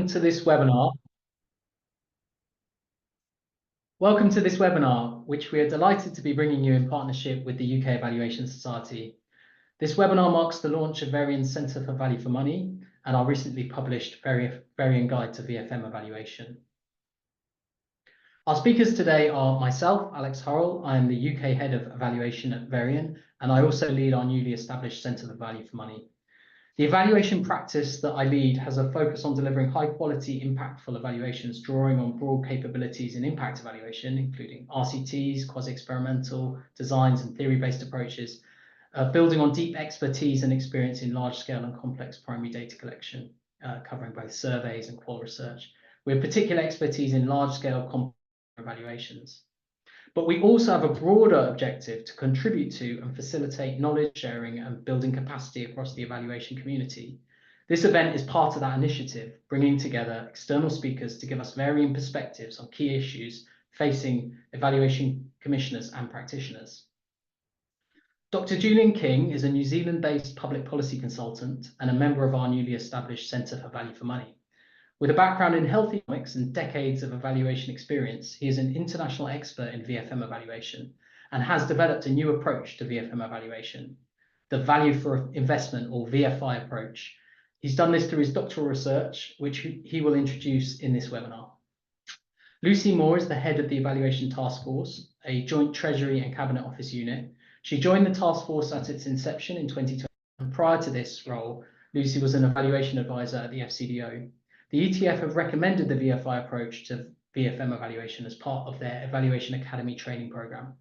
Welcome to this webinar. Welcome to this webinar, which we are delighted to be bringing you in partnership with the UK Evaluation Society. This webinar marks the launch of Verian's Centre for Value for Money and our recently published Verian Guide to VFM Evaluation. Our speakers today are myself, Alex Hurrell. I am the UK Head of Evaluation at Verian, and I also lead our newly established Centre for Value for Money. The evaluation practice that I lead has a focus on delivering high-quality, impactful evaluations, drawing on broad capabilities in impact evaluation, including RCTs, quasi-experimental designs, and theory-based approaches, building on deep expertise and experience in large-scale and complex primary data collection, covering both surveys and qual research, with particular expertise in large-scale complex evaluations. But we also have a broader objective to contribute to and facilitate knowledge sharing and building capacity across the evaluation community. This event is part of that initiative, bringing together external speakers to give us varying perspectives on key issues facing evaluation commissioners and practitioners. Dr. Julian King is a New Zealand-based public policy consultant and a member of our newly established Centre for Value for Money. With a background in health economics and decades of evaluation experience, he is an international expert in VFM evaluation and has developed a new approach to VFM evaluation, the Value for Investment, or VFI approach. He's done this through his doctoral research, which he will introduce in this webinar. Lucy Moore is the head of the Evaluation Task Force, a joint Treasury and Cabinet Office unit. She joined the task force at its inception in 2020, and prior to this role, Lucy was an evaluation advisor at the FCDO. The ETF have recommended the VFI approach to VFM evaluation as part of their Evaluation Academy training program.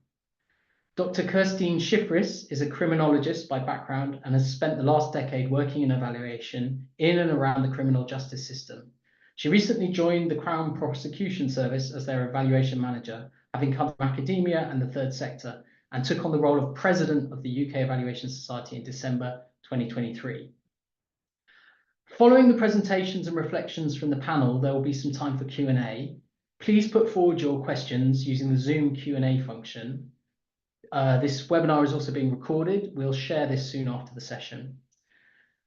Dr. Kirstine Schifris is a criminologist by background and has spent the last decade working in evaluation in and around the criminal justice system. She recently joined the Crown Prosecution Service as their evaluation manager, having come from academia and the third sector, and took on the role of president of the UK Evaluation Society in December 2023. Following the presentations and reflections from the panel, there will be some time for Q&A. Please put forward your questions using the Zoom Q&A function. This webinar is also being recorded. We'll share this soon after the session.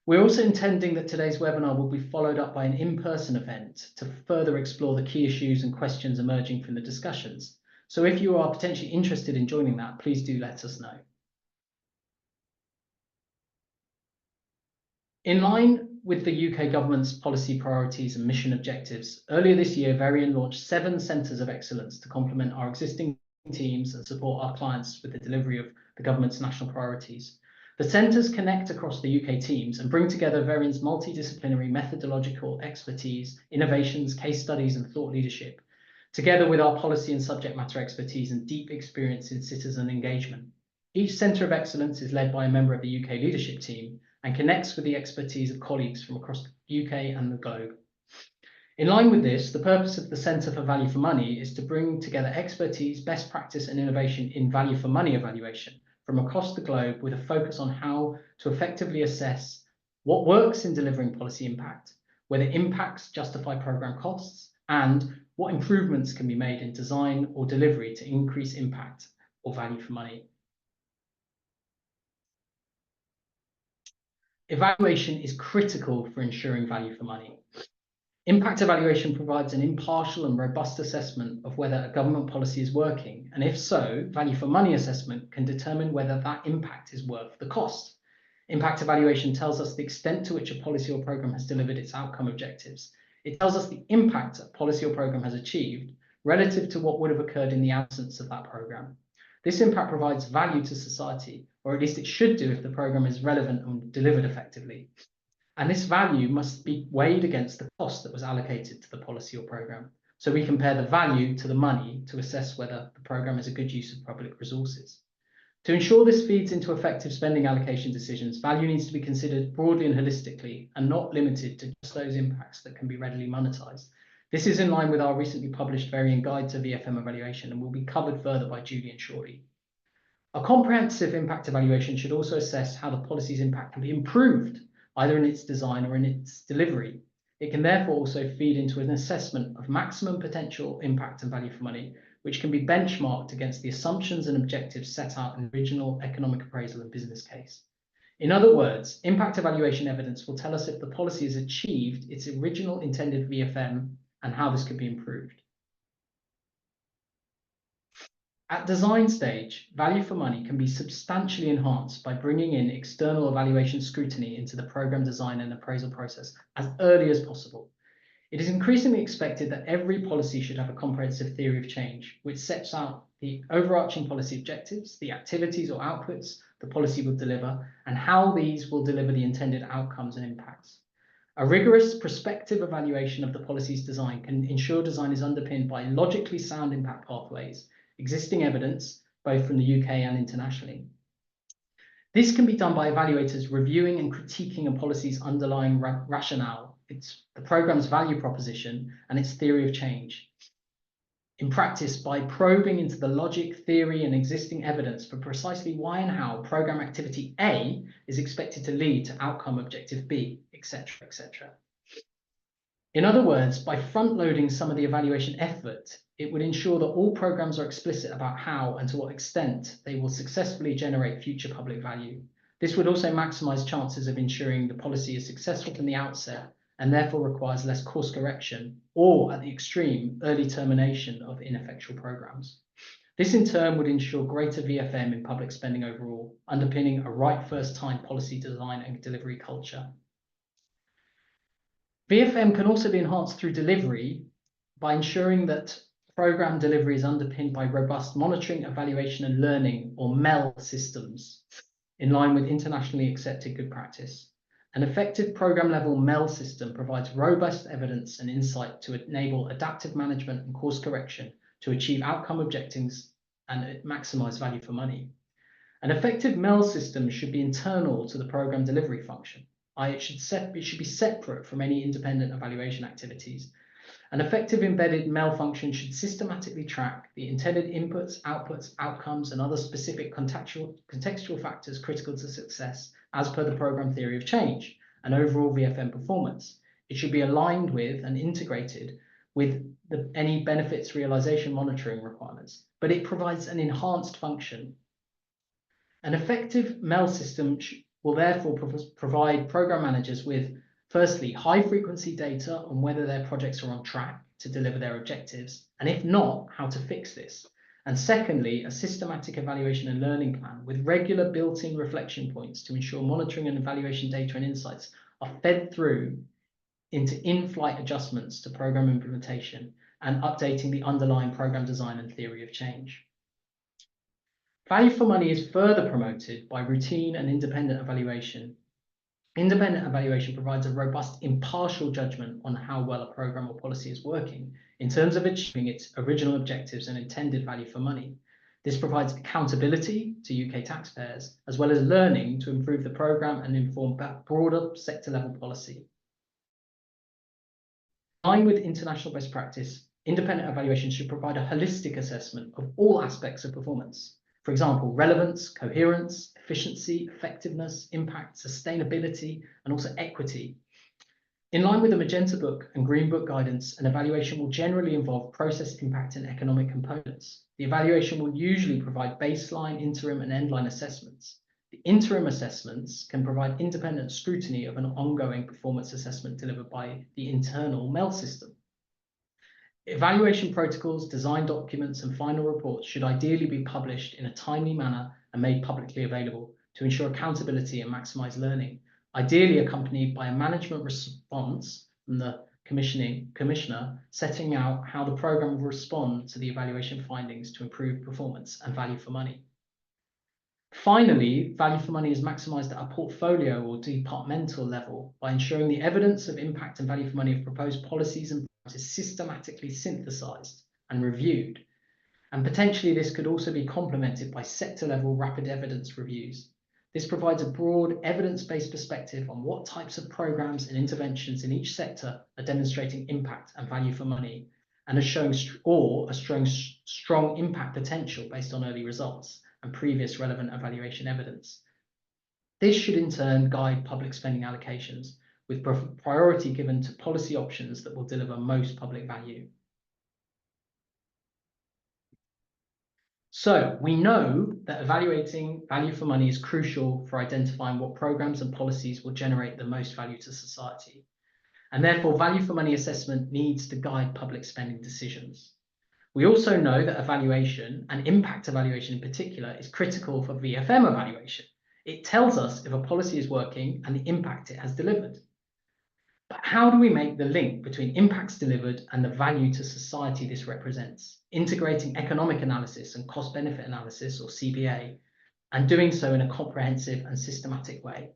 We're also intending that today's webinar will be followed up by an in-person event to further explore the key issues and questions emerging from the discussions. So if you are potentially interested in joining that, please do let us know. In line with the UK government's policy priorities and mission objectives, earlier this year, Verian launched 7 centres of excellence to complement our existing teams and support our clients with the delivery of the government's national priorities. The centres connect across the UK teams and bring together Verian's multidisciplinary methodological expertise, innovations, case studies, and thought leadership, together with our policy and subject matter expertise and deep experience in citizen engagement. Each centre of excellence is led by a member of the UK leadership team and connects with the expertise of colleagues from across the UK and the globe. In line with this, the purpose of the Centre for Value for Money is to bring together expertise, best practice, and innovation in value for money evaluation from across the globe, with a focus on how to effectively assess what works in delivering policy impact, whether impacts justify programme costs, and what improvements can be made in design or delivery to increase impact or value for money. Evaluation is critical for ensuring value for money. Impact evaluation provides an impartial and robust assessment of whether a government policy is working, and if so, value for money assessment can determine whether that impact is worth the cost. Impact evaluation tells us the extent to which a policy or programme has delivered its outcome objectives. It tells us the impact a policy or programme has achieved relative to what would have occurred in the absence of that programme. This impact provides value to society, or at least it should do if the programme is relevant and delivered effectively. And this value must be weighed against the cost that was allocated to the policy or programme. So we compare the value to the money to assess whether the programme is a good use of public resources. To ensure this feeds into effective spending allocation decisions, value needs to be considered broadly and holistically, and not limited to just those impacts that can be readily monetised. This is in line with our recently published Verian Guide to VFM Evaluation and will be covered further by Julian shortly. A comprehensive impact evaluation should also assess how the policy's impact can be improved, either in its design or in its delivery. It can therefore also feed into an assessment of maximum potential impact and value for money, which can be benchmarked against the assumptions and objectives set out in the original economic appraisal and business case. In other words, impact evaluation evidence will tell us if the policy has achieved its original intended VFM and how this could be improved. At design stage, value for money can be substantially enhanced by bringing in external evaluation scrutiny into the program design and appraisal process as early as possible. It is increasingly expected that every policy should have a comprehensive theory of change, which sets out the overarching policy objectives, the activities or outputs the policy will deliver, and how these will deliver the intended outcomes and impacts. A rigorous prospective evaluation of the policy's design can ensure design is underpinned by logically sound impact pathways, existing evidence, both from the UK and internationally. This can be done by evaluators reviewing and critiquing a policy's underlying rationale, the program's value proposition, and its theory of change. In practice, by probing into the logic, theory, and existing evidence for precisely why and how program activity A is expected to lead to outcome objective B, etc., etc. In other words, by front-loading some of the evaluation effort, it would ensure that all programs are explicit about how and to what extent they will successfully generate future public value. This would also maximize chances of ensuring the policy is successful from the outset and therefore requires less course correction or, at the extreme, early termination of ineffectual programs. This in turn would ensure greater VFM in public spending overall, underpinning a right first time policy design and delivery culture. VFM can also be enhanced through delivery by ensuring that program delivery is underpinned by robust monitoring, evaluation, and learning, or MEL systems, in line with internationally accepted good practice. An effective program-level MEL system provides robust evidence and insight to enable adaptive management and course correction to achieve outcome objectives and maximize value for money. An effective MEL system should be internal to the program delivery function. It should be separate from any independent evaluation activities. An effective embedded MEL function should systematically track the intended inputs, outputs, outcomes, and other specific contextual factors critical to success as per the program theory of change and overall VFM performance. It should be aligned with and integrated with any benefits realization monitoring requirements, but it provides an enhanced function. An effective MEL system will therefore provide program managers with, firstly, high-frequency data on whether their projects are on track to deliver their objectives, and if not, how to fix this. And secondly, a systematic evaluation and learning plan with regular built-in reflection points to ensure monitoring and evaluation data and insights are fed through into in-flight adjustments to program implementation and updating the underlying program design and theory of change. Value for money is further promoted by routine and independent evaluation. Independent evaluation provides a robust, impartial judgment on how well a program or policy is working in terms of achieving its original objectives and intended value for money. This provides accountability to UK taxpayers, as well as learning to improve the program and inform broader sector-level policy. In line with international best practice, independent evaluation should provide a holistic assessment of all aspects of performance. For example, relevance, coherence, efficiency, effectiveness, impact, sustainability, and also equity. In line with the Magenta Book and Green Book guidance, an evaluation will generally involve process, impact, and economic components. The evaluation will usually provide baseline, interim, and endline assessments. The interim assessments can provide independent scrutiny of an ongoing performance assessment delivered by the internal MEL system. Evaluation protocols, design documents, and final reports should ideally be published in a timely manner and made publicly available to ensure accountability and maximize learning, ideally accompanied by a management response from the commissioner setting out how the program will respond to the evaluation findings to improve performance and value for money. Finally, value for money is maximized at a portfolio or departmental level by ensuring the evidence of impact and value for money of proposed policies and is systematically synthesized and reviewed. And potentially this could also be complemented by sector-level rapid evidence reviews. This provides a broad evidence-based perspective on what types of programs and interventions in each sector are demonstrating impact and value for money and are showing strong impact potential based on early results and previous relevant evaluation evidence. This should in turn guide public spending allocations with priority given to policy options that will deliver most public value. So we know that evaluating value for money is crucial for identifying what programs and policies will generate the most value to society. And therefore, value for money assessment needs to guide public spending decisions. We also know that evaluation, and impact evaluation in particular, is critical for VFM evaluation. It tells us if a policy is working and the impact it has delivered. But how do we make the link between impacts delivered and the value to society this represents, integrating economic analysis and cost-benefit analysis, or CBA, and doing so in a comprehensive and systematic way?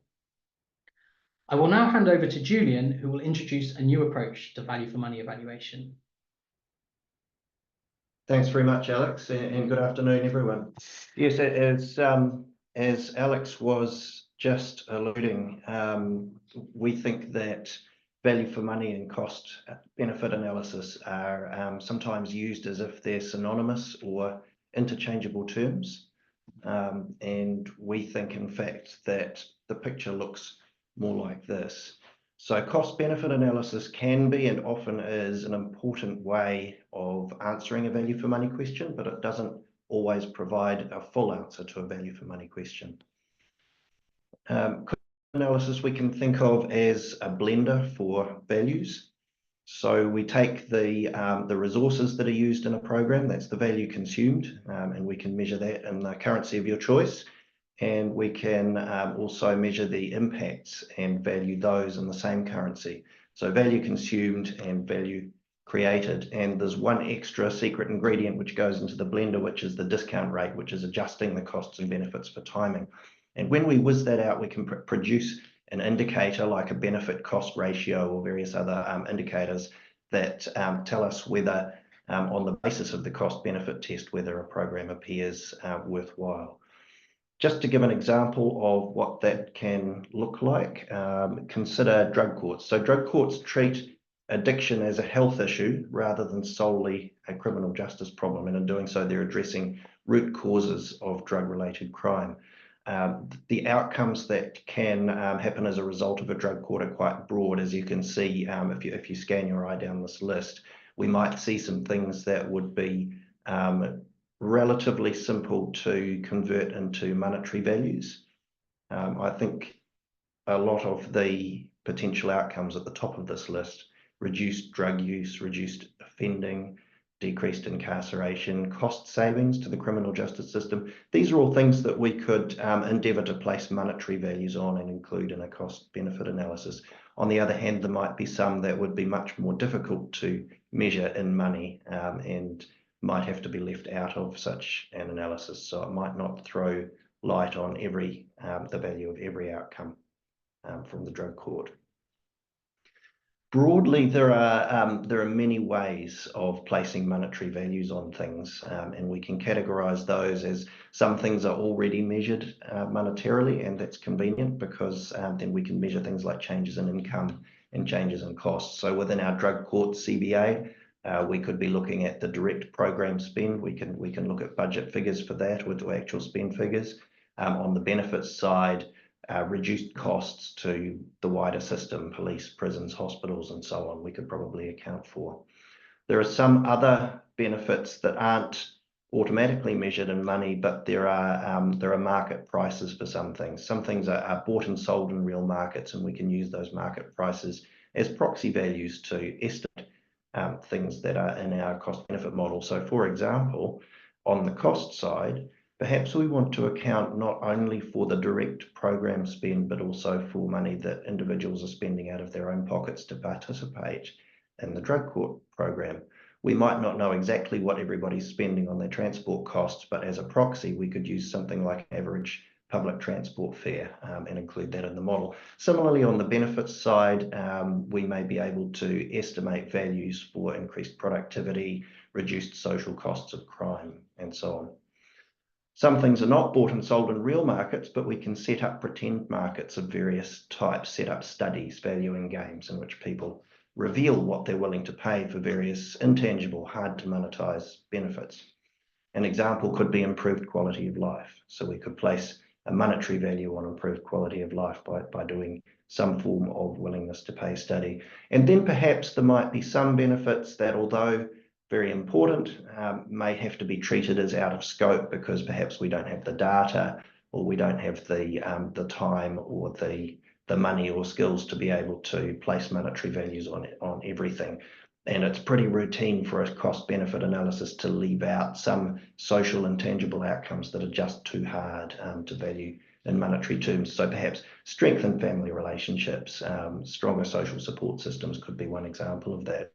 I will now hand over to Julian, who will introduce a new approach to value for money evaluation. Thanks very much, Alex, and good afternoon, everyone. Yes, as Alex was just alluding, we think that value for money and cost benefit analysis are sometimes used as if they're synonymous or interchangeable terms. And we think, in fact, that the picture looks more like this. So cost benefit analysis can be and often is an important way of answering a value for money question, but it doesn't always provide a full answer to a value for money question. Cost analysis we can think of as a blender for values. So we take the resources that are used in a program, that's the value consumed, and we can measure that in the currency of your choice. And we can also measure the impacts and value those in the same currency. So value consumed and value created. And there's one extra secret ingredient which goes into the blender, which is the discount rate, which is adjusting the costs and benefits for timing. And when we whiz that out, we can produce an indicator like a benefit cost ratio or various other indicators that tell us whether, on the basis of the cost benefit test, whether a program appears worthwhile. Just to give an example of what that can look like, consider drug courts. So drug courts treat addiction as a health issue rather than solely a criminal justice problem. And in doing so, they're addressing root causes of drug-related crime. The outcomes that can happen as a result of a drug court are quite broad, as you can see if you scan your eye down this list. We might see some things that would be relatively simple to convert into monetary values. I think a lot of the potential outcomes at the top of this list, reduced drug use, reduced offending, decreased incarceration, cost savings to the criminal justice system. These are all things that we could endeavour to place monetary values on and include in a cost benefit analysis. On the other hand, there might be some that would be much more difficult to measure in money and might have to be left out of such an analysis. So it might not throw light on the value of every outcome from the drug court. Broadly, there are many ways of placing monetary values on things, and we can categorize those as some things are already measured monetarily, and that's convenient because then we can measure things like changes in income and changes in costs. So within our drug court CBA, we could be looking at the direct program spend. We can look at budget figures for that with actual spend figures. On the benefits side, reduced costs to the wider system, police, prisons, hospitals, and so on, we could probably account for. There are some other benefits that aren't automatically measured in money, but there are market prices for some things. Some things are bought and sold in real markets, and we can use those market prices as proxy values to estimate things that are in our cost benefit model. So for example, on the cost side, perhaps we want to account not only for the direct program spend, but also for money that individuals are spending out of their own pockets to participate in the drug court program. We might not know exactly what everybody's spending on their transport costs, but as a proxy, we could use something like average public transport fare and include that in the model. Similarly, on the benefits side, we may be able to estimate values for increased productivity, reduced social costs of crime, and so on. Some things are not bought and sold in real markets, but we can set up pretend markets of various types, set up studies, valuing games in which people reveal what they're willing to pay for various intangible, hard to monetize benefits. An example could be improved quality of life. So we could place a monetary value on improved quality of life by doing some form of willingness to pay study. And then perhaps there might be some benefits that, although very important, may have to be treated as out of scope because perhaps we don't have the data, or we don't have the time or the money or skills to be able to place monetary values on everything. And it's pretty routine for a cost-benefit analysis to leave out some social and tangible outcomes that are just too hard to value in monetary terms. So perhaps strengthened family relationships, stronger social support systems could be one example of that.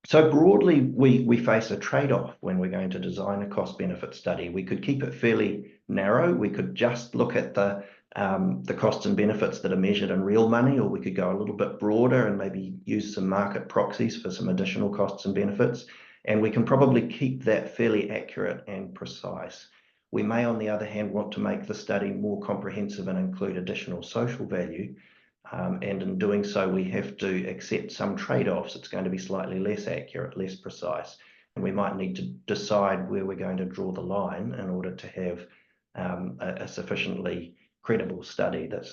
So broadly, we face a trade-off when we're going to design a cost-benefit study. We could keep it fairly narrow. We could just look at the costs and benefits that are measured in real money, or we could go a little bit broader and maybe use some market proxies for some additional costs and benefits. And we can probably keep that fairly accurate and precise. We may, on the other hand, want to make the study more comprehensive and include additional social value. And in doing so, we have to accept some trade-offs. It's going to be slightly less accurate, less precise, and we might need to decide where we're going to draw the line in order to have a sufficiently credible study that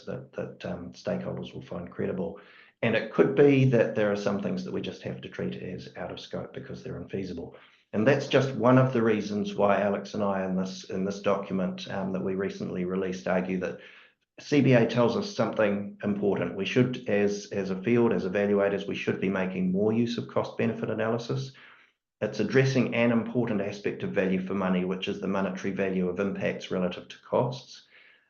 stakeholders will find credible. And it could be that there are some things that we just have to treat as out of scope because they're infeasible. And that's just one of the reasons why Alex and I in this document that we recently released argue that CBA tells us something important. We should, as a field, as evaluators, we should be making more use of cost-benefit analysis. It's addressing an important aspect of value for money, which is the monetary value of impacts relative to costs.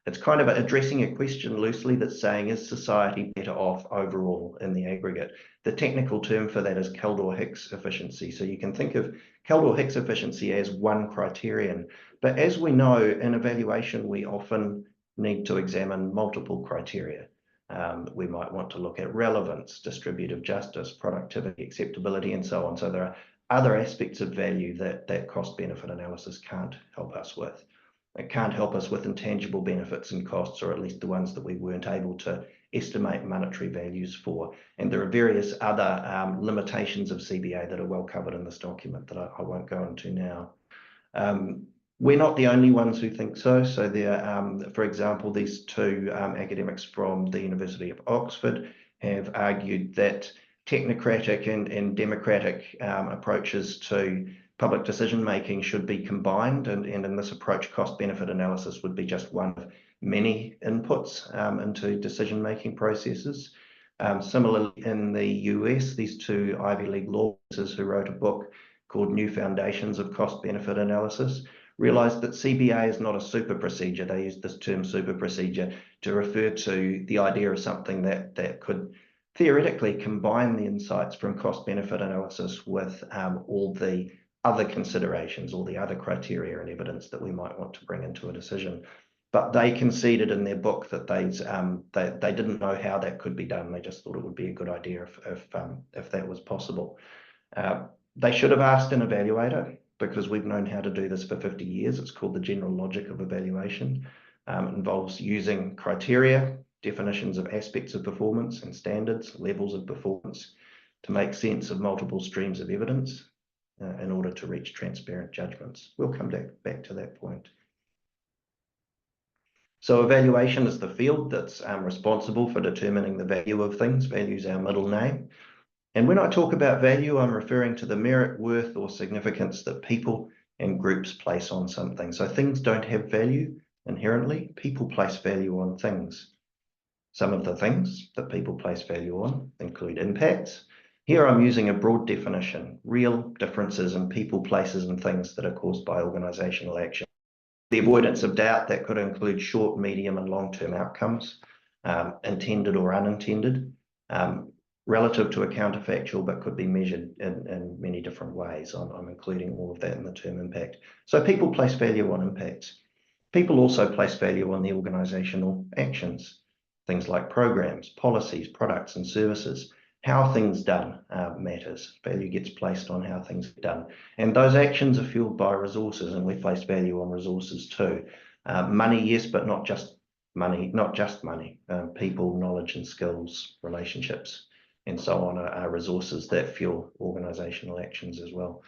It's kind of addressing a question loosely that's saying, is society better off overall in the aggregate? The technical term for that is Kaldor-Hicks efficiency. So you can think of Kaldor-Hicks efficiency as one criterion. But as we know, in evaluation, we often need to examine multiple criteria. We might want to look at relevance, distributive justice, productivity, acceptability, and so on. So there are other aspects of value that cost-benefit analysis can't help us with. It can't help us with intangible benefits and costs, or at least the ones that we weren't able to estimate monetary values for. And there are various other limitations of CBA that are well covered in this document that I won't go into now. We're not the only ones who think so. So there, for example, these two academics from the University of Oxford have argued that technocratic and democratic approaches to public decision-making should be combined. And in this approach, cost-benefit analysis would be just one of many inputs into decision-making processes. Similarly, in the US, these two Ivy League law professors who wrote a book called New Foundations of Cost-Benefit Analysis realized that CBA is not a super procedure. They use this term super procedure to refer to the idea of something that could theoretically combine the insights from cost-benefit analysis with all the other considerations, all the other criteria and evidence that we might want to bring into a decision. But they conceded in their book that they didn't know how that could be done. They just thought it would be a good idea if that was possible. They should have asked an evaluator, because we've known how to do this for 50 years. It's called the general logic of evaluation. It involves using criteria, definitions of aspects of performance and standards, levels of performance to make sense of multiple streams of evidence in order to reach transparent judgments. We'll come back to that point. So evaluation is the field that's responsible for determining the value of things. Value is our middle name. And when I talk about value, I'm referring to the merit, worth, or significance that people and groups place on something. So things don't have value inherently. People place value on things. Some of the things that people place value on include impacts. Here I'm using a broad definition, real differences in people, places, and things that are caused by organizational action. The avoidance of doubt, that could include short, medium, and long-term outcomes, intended or unintended. Relative to a counterfactual, but could be measured in many different ways. I'm including all of that in the term impact. So people place value on impacts. People also place value on the organizational actions, things like programs, policies, products, and services. How things done matters. Value gets placed on how things are done. And those actions are fueled by resources, and we place value on resources too. Money, yes, but not just money. People, knowledge and skills, relationships, and so on are resources that fuel organizational actions as well.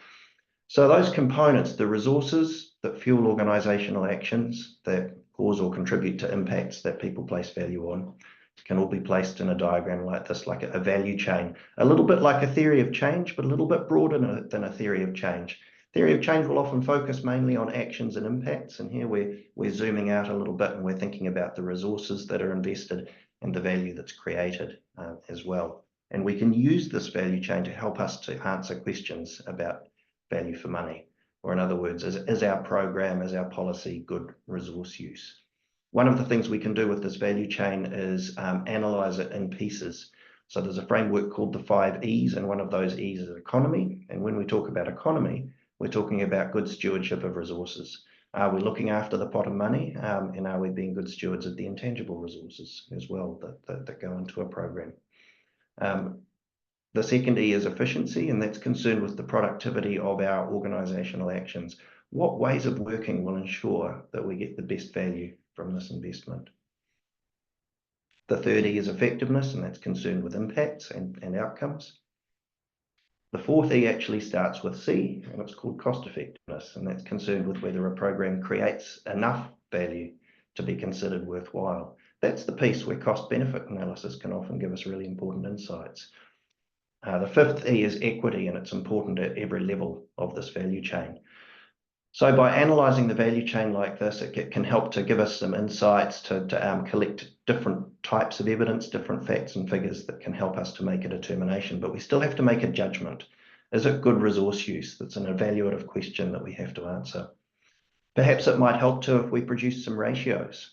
So those components, the resources that fuel organizational actions that cause or contribute to impacts that people place value on, can all be placed in a diagram like this, like a value chain, a little bit like a theory of change, but a little bit broader than a theory of change. Theory of change will often focus mainly on actions and impacts, and here we're zooming out a little bit and we're thinking about the resources that are invested and the value that's created as well. And we can use this value chain to help us to answer questions about value for money, or in other words, is our program, is our policy good resource use? One of the things we can do with this value chain is analyze it in pieces. So there's a framework called the 5 E's, and one of those E's is economy. And when we talk about economy, we're talking about good stewardship of resources. Are we looking after the pot of money? And are we being good stewards of the intangible resources as well that go into a program? The second E is efficiency, and that's concerned with the productivity of our organisational actions. What ways of working will ensure that we get the best value from this investment? The third E is effectiveness, and that's concerned with impacts and outcomes. The fourth E actually starts with C, and it's called cost effectiveness, and that's concerned with whether a program creates enough value to be considered worthwhile. That's the piece where cost-benefit analysis can often give us really important insights. The fifth E is equity, and it's important at every level of this value chain. So by analysing the value chain like this, it can help to give us some insights to collect different types of evidence, different facts and figures that can help us to make a determination. But we still have to make a judgment. Is it good resource use? That's an evaluative question that we have to answer. Perhaps it might help too if we produce some ratios.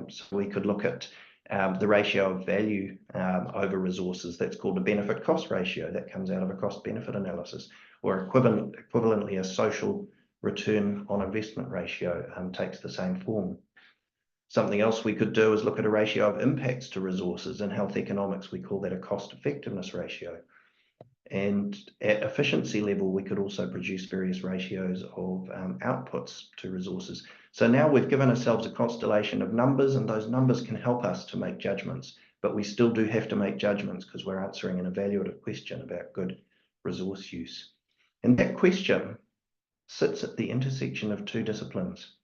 So we could look at the ratio of value over resources. That's called a benefit cost ratio. That comes out of a cost benefit analysis, or equivalently a social return on investment ratio takes the same form. Something else we could do is look at a ratio of impacts to resources. In health economics, we call that a cost effectiveness ratio. And at efficiency level, we could also produce various ratios of outputs to resources. So now we've given ourselves a constellation of numbers, and those numbers can help us to make judgments. But we still do have to make judgments because we're answering an evaluative question about good resource use. And that question sits at the intersection of two disciplines: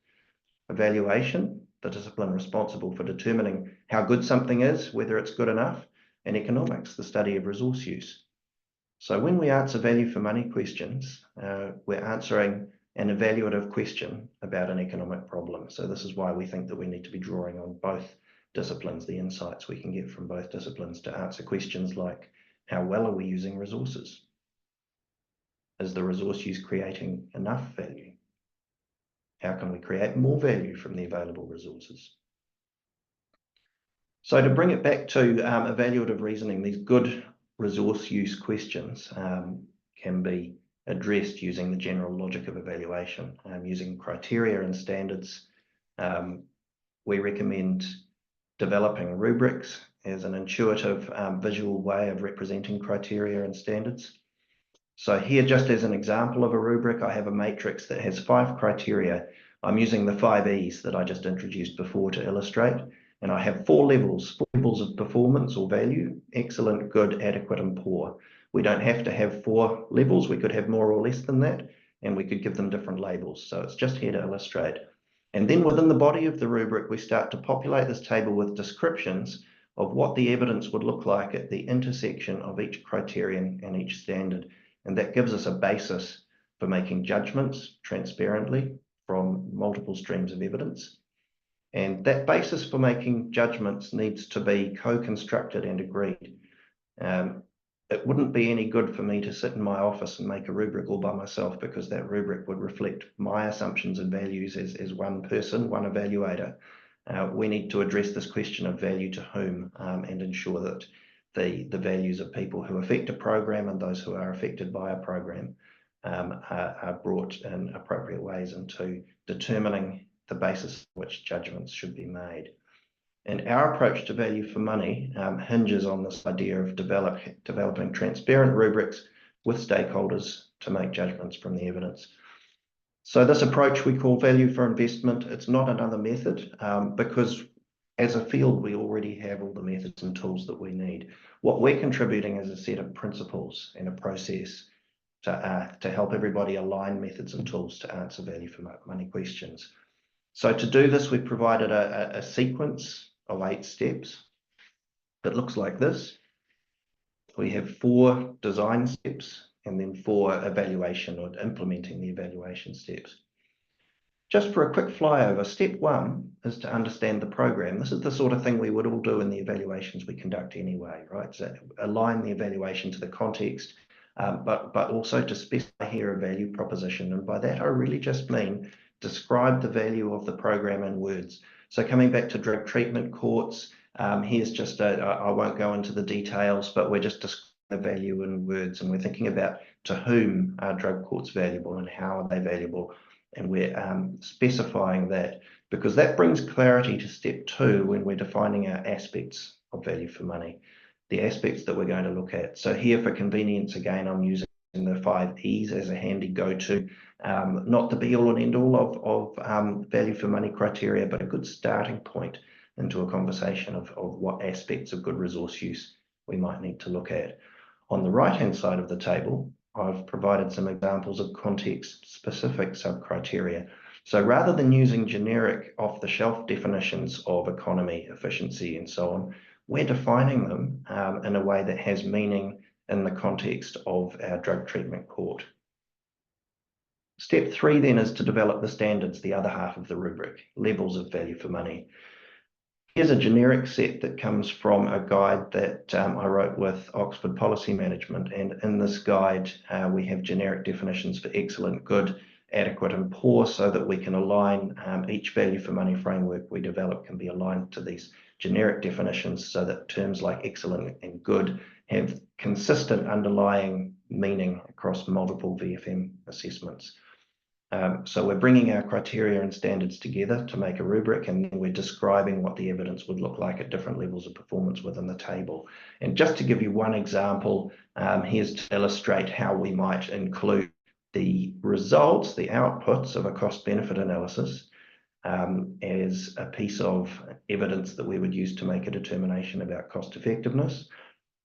evaluation, the discipline responsible for determining how good something is, whether it's good enough, and economics, the study of resource use. So when we answer value for money questions, we're answering an evaluative question about an economic problem. So this is why we think that we need to be drawing on both disciplines, the insights we can get from both disciplines to answer questions like, how well are we using resources? Is the resource use creating enough value? How can we create more value from the available resources? So to bring it back to evaluative reasoning, these good resource use questions can be addressed using the general logic of evaluation, using criteria and standards. We recommend developing rubrics as an intuitive visual way of representing criteria and standards. So here, just as an example of a rubric, I have a matrix that has 5 criteria. I'm using the 5 E's that I just introduced before to illustrate. And I have 4 levels of performance or value: excellent, good, adequate, and poor. We don't have to have 4 levels. We could have more or less than that, and we could give them different labels. So it's just here to illustrate. And then within the body of the rubric, we start to populate this table with descriptions of what the evidence would look like at the intersection of each criterion and each standard. And that gives us a basis for making judgments transparently from multiple streams of evidence. And that basis for making judgments needs to be co-constructed and agreed. It wouldn't be any good for me to sit in my office and make a rubric all by myself, because that rubric would reflect my assumptions and values as one person, one evaluator. We need to address this question of value to whom and ensure that the values of people who affect a program and those who are affected by a program are brought in appropriate ways into determining the basis on which judgments should be made. And our approach to value for money hinges on this idea of developing transparent rubrics with stakeholders to make judgments from the evidence. So this approach we call value for investment. It's not another method because as a field, we already have all the methods and tools that we need. What we're contributing is a set of principles and a process to help everybody align methods and tools to answer value for money questions. So to do this, we've provided a sequence of 8 steps. that looks like this. We have 4 design steps and then 4 evaluation or implementing the evaluation steps. Just for a quick flyover, step 1 is to understand the program. This is the sort of thing we would all do in the evaluations we conduct anyway, right? So align the evaluation to the context, but also to specify here a value proposition. And by that, I really just mean describe the value of the program in words. So coming back to drug treatment courts, here's just I won't go into the details, but we're just describing the value in words, and we're thinking about to whom are drug courts valuable and how are they valuable. And we're specifying that because that brings clarity to step 2 when we're defining our aspects of value for money, the aspects that we're going to look at. So here for convenience, again, I'm using the 5 E's as a handy go-to, not the be all and end all of value for money criteria, but a good starting point into a conversation of what aspects of good resource use we might need to look at. On the right-hand side of the table, I've provided some examples of context-specific sub-criteria. So rather than using generic off-the-shelf definitions of economy, efficiency, and so on, we're defining them in a way that has meaning in the context of our drug treatment court. Step 3 then is to develop the standards, the other half of the rubric, levels of value for money. Here's a generic set that comes from a guide that I wrote with Oxford Policy Management. And in this guide, we have generic definitions for excellent, good, adequate, and poor, so that we can align each value for money framework we develop can be aligned to these generic definitions, so that terms like excellent and good have consistent underlying meaning across multiple VFM assessments. So we're bringing our criteria and standards together to make a rubric, and then we're describing what the evidence would look like at different levels of performance within the table. And just to give you one example, here's to illustrate how we might include the results, the outputs of a cost-benefit analysis as a piece of evidence that we would use to make a determination about cost effectiveness,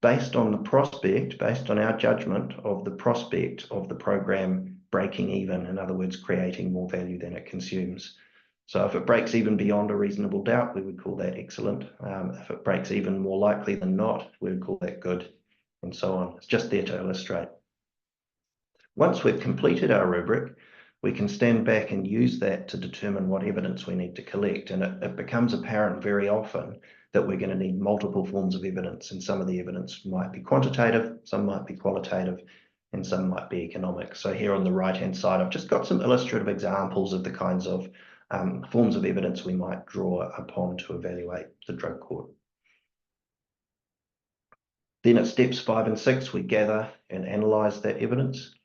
based on the prospect, based on our judgment of the prospect of the program breaking even, in other words, creating more value than it consumes. So if it breaks even beyond a reasonable doubt, we would call that excellent. If it breaks even more likely than not, we would call that good, and so on. It's just there to illustrate. Once we've completed our rubric, we can stand back and use that to determine what evidence we need to collect. And it becomes apparent very often that we're going to need multiple forms of evidence, and some of the evidence might be quantitative, some might be qualitative, and some might be economic. So here on the right-hand side, I've just got some illustrative examples of the kinds of forms of evidence we might draw upon to evaluate the drug court. Then at steps 5 and 6, we gather and analyse that evidence.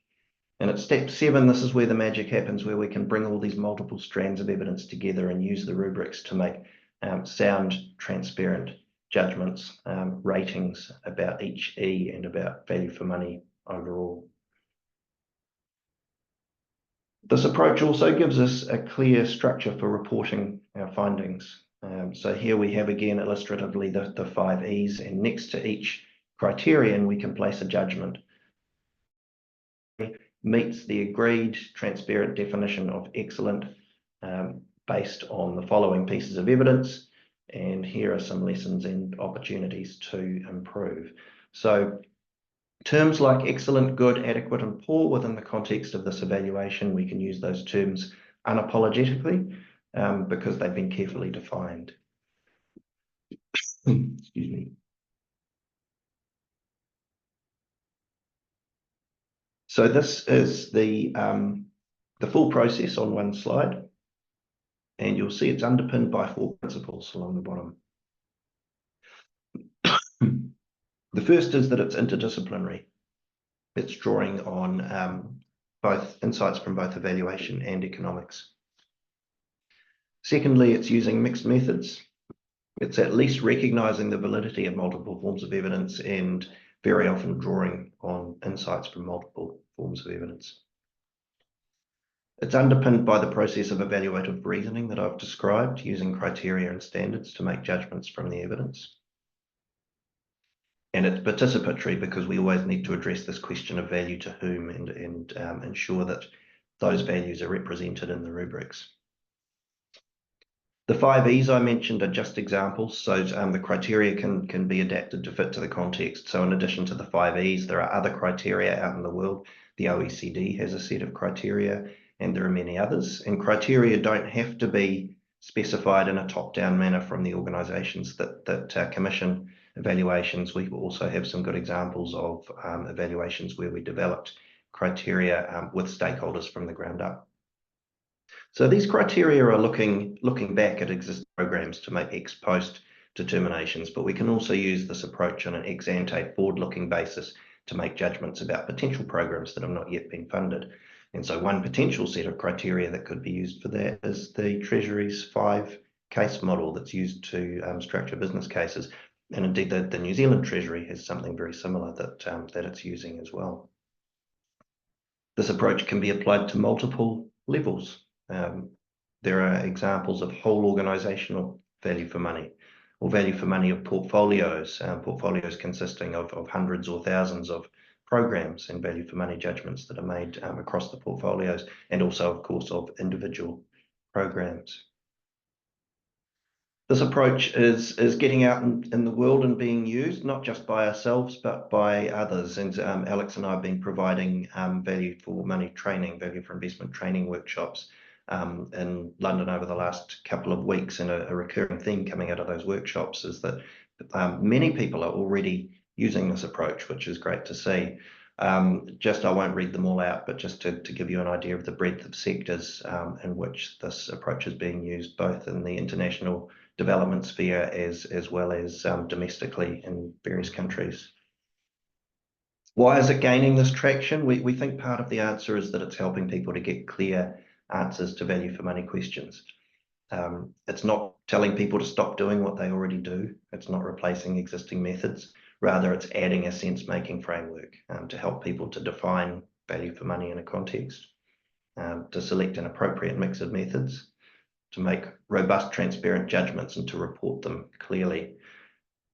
And at step 7, this is where the magic happens, where we can bring all these multiple strands of evidence together and use the rubrics to make sound, transparent judgments, ratings about each E and about value for money overall. This approach also gives us a clear structure for reporting our findings. So here we have again illustratively the 5 E's, and next to each criterion we can place a judgment. Meets the agreed transparent definition of excellent based on the following pieces of evidence, and here are some lessons and opportunities to improve. So terms like excellent, good, adequate, and poor within the context of this evaluation, we can use those terms unapologetically because they've been carefully defined. Excuse me. So this is the full process on one slide, and you'll see it's underpinned by 4 principles along the bottom. The first is that it's interdisciplinary. It's drawing on both insights from both evaluation and economics. Secondly, it's using mixed methods. It's at least recognizing the validity of multiple forms of evidence and very often drawing on insights from multiple forms of evidence. It's underpinned by the process of evaluative reasoning that I've described, using criteria and standards to make judgments from the evidence. And it's participatory because we always need to address this question of value to whom and ensure that those values are represented in the rubrics. The 5 E's I mentioned are just examples, so the criteria can be adapted to fit to the context. So in addition to the 5 E's, there are other criteria out in the world. The OECD has a set of criteria, and there are many others. And criteria don't have to be specified in a top-down manner from the organisations that commission evaluations. We also have some good examples of evaluations where we developed criteria with stakeholders from the ground up. So these criteria are looking back at existing programs to make ex post determinations, but we can also use this approach on an ex ante forward-looking basis to make judgments about potential programs that have not yet been funded. And so one potential set of criteria that could be used for that is the Treasury's 5 case model that's used to structure business cases. And indeed, the New Zealand Treasury has something very similar that it's using as well. This approach can be applied to multiple levels. There are examples of whole organisational value for money, or value for money of portfolios, portfolios consisting of hundreds or thousands of programs, and value for money judgments that are made across the portfolios, and also, of course, of individual programs. This approach is getting out in the world and being used, not just by ourselves, but by others. And Alex and I have been providing value for money training, value for investment training workshops in London over the last couple of weeks. And a recurring theme coming out of those workshops is that many people are already using this approach, which is great to see. I won't read them all out, but just to give you an idea of the breadth of sectors in which this approach is being used, both in the international development sphere as well as domestically in various countries. Why is it gaining this traction? We think part of the answer is that it's helping people to get clear answers to value for money questions. It's not telling people to stop doing what they already do. It's not replacing existing methods. Rather, it's adding a sense-making framework to help people to define value for money in a context, to select an appropriate mix of methods, to make robust, transparent judgments, and to report them clearly.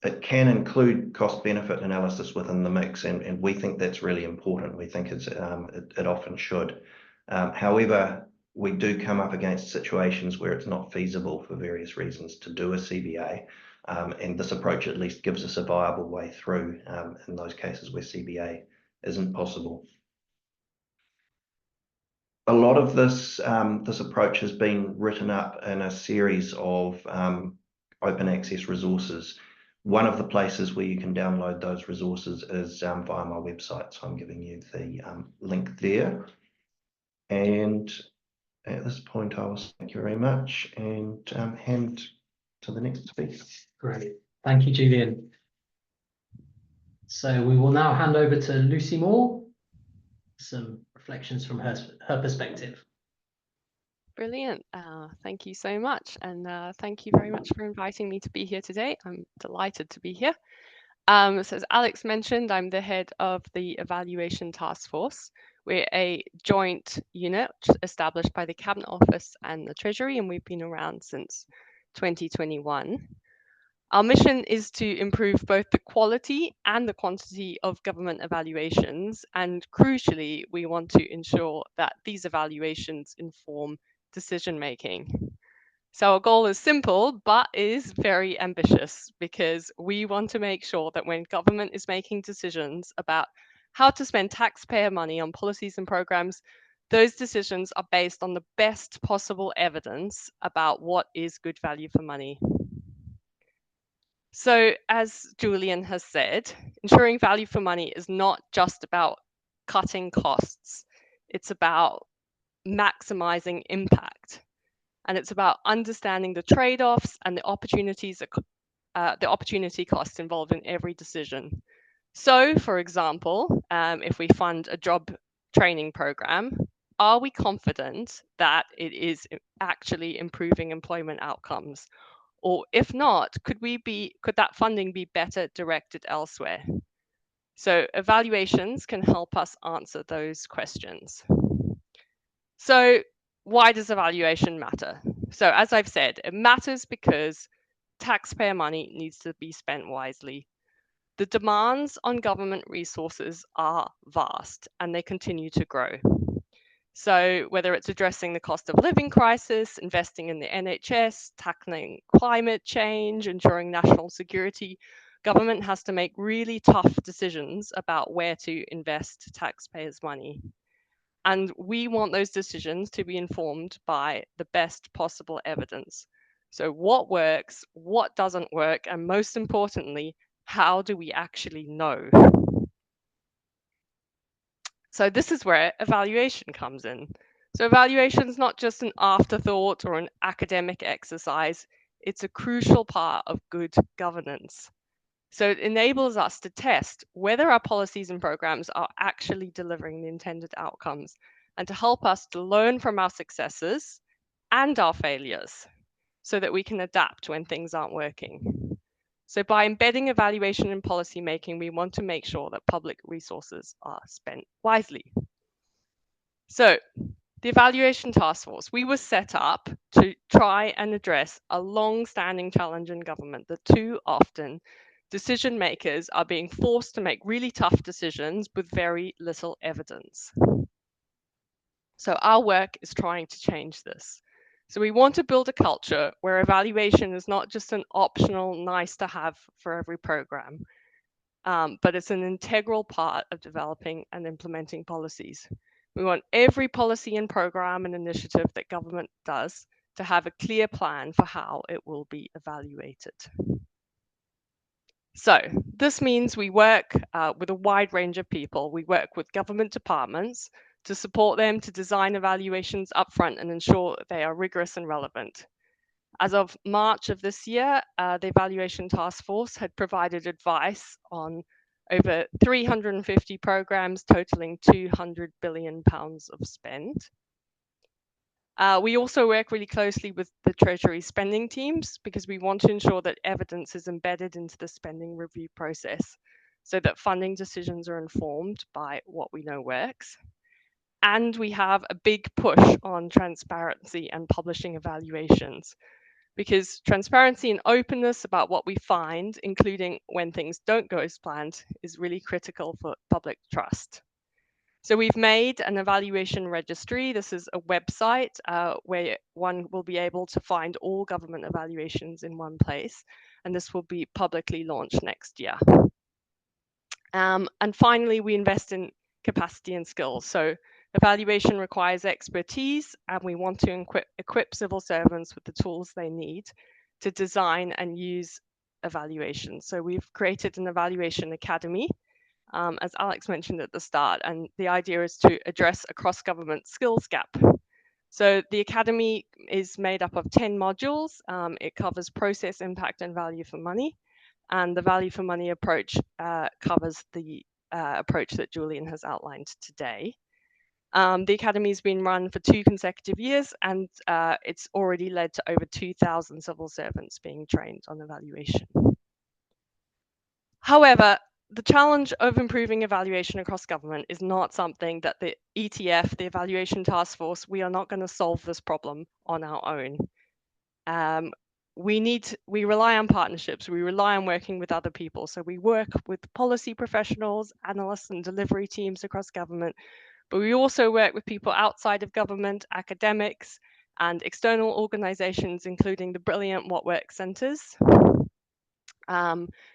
It can include cost-benefit analysis within the mix, and we think that's really important. We think it often should. However, we do come up against situations where it's not feasible for various reasons to do a CBA, and this approach at least gives us a viable way through in those cases where CBA isn't possible. A lot of this approach has been written up in a series of open access resources. One of the places where you can download those resources is via my website, so I'm giving you the link there. And at this point, I will thank you very much and hand to the next speaker. Great, thank you, Julian. So we will now hand over to Lucy Moore, some reflections from her perspective. Brilliant. Thank you so much. And thank you very much for inviting me to be here today. I'm delighted to be here. So as Alex mentioned, I'm the head of the Evaluation Task Force. We're a joint unit established by the Cabinet Office and the Treasury, and we've been around since 2021. Our mission is to improve both the quality and the quantity of government evaluations, and crucially, we want to ensure that these evaluations inform decision-making. So our goal is simple, but is very ambitious, because we want to make sure that when government is making decisions about how to spend taxpayer money on policies and programs, those decisions are based on the best possible evidence about what is good value for money. So as Julian has said, ensuring value for money is not just about cutting costs. It's about maximizing impact. And it's about understanding the trade-offs and the opportunity costs involved in every decision. So, for example, if we fund a job training program, are we confident that it is actually improving employment outcomes? Or if not, could that funding be better directed elsewhere? So evaluations can help us answer those questions. So why does evaluation matter? So as I've said, it matters because taxpayer money needs to be spent wisely. The demands on government resources are vast and they continue to grow. So whether it's addressing the cost of living crisis, investing in the NHS, tackling climate change, ensuring national security, government has to make really tough decisions about where to invest taxpayers' money. And we want those decisions to be informed by the best possible evidence. So what works, what doesn't work, and most importantly, how do we actually know? So this is where evaluation comes in. So evaluation is not just an afterthought or an academic exercise, it's a crucial part of good governance. So it enables us to test whether our policies and programs are actually delivering the intended outcomes and to help us to learn from our successes and our failures so that we can adapt when things aren't working. So by embedding evaluation in policy making, we want to make sure that public resources are spent wisely. So the Evaluation Task Force, we were set up to try and address a long-standing challenge in government that too often decision makers are being forced to make really tough decisions with very little evidence. So our work is trying to change this. So we want to build a culture where evaluation is not just an optional nice to have for every program, but it's an integral part of developing and implementing policies. We want every policy and program and initiative that government does to have a clear plan for how it will be evaluated. So this means we work with a wide range of people. We work with government departments to support them to design evaluations upfront and ensure they are rigorous and relevant. As of March of this year, the Evaluation Task Force had provided advice on over 350 programs totaling £200 billion of spend. We also work really closely with the Treasury spending teams because we want to ensure that evidence is embedded into the spending review process so that funding decisions are informed by what we know works. And we have a big push on transparency and publishing evaluations, because transparency and openness about what we find, including when things don't go as planned, is really critical for public trust. So we've made an evaluation registry. This is a website where one will be able to find all government evaluations in one place, and this will be publicly launched next year. And finally, we invest in capacity and skills. So evaluation requires expertise, and we want to equip civil servants with the tools they need to design and use evaluation. So we've created an evaluation academy, as Alex mentioned at the start, and the idea is to address a cross-government skills gap. So the academy is made up of 10 modules. It covers process, impact, and value for money. And the value for money approach covers the approach that Julian has outlined today. The academy has been run for 2 consecutive years, and it's already led to over 2,000 civil servants being trained on evaluation. However, the challenge of improving evaluation across government is not something that the ETF, the Evaluation Task Force, we are not going to solve this problem on our own. We rely on partnerships, we rely on working with other people. So we work with policy professionals, analysts, and delivery teams across government, but we also work with people outside of government, academics, and external organizations, including the brilliant What Works centers.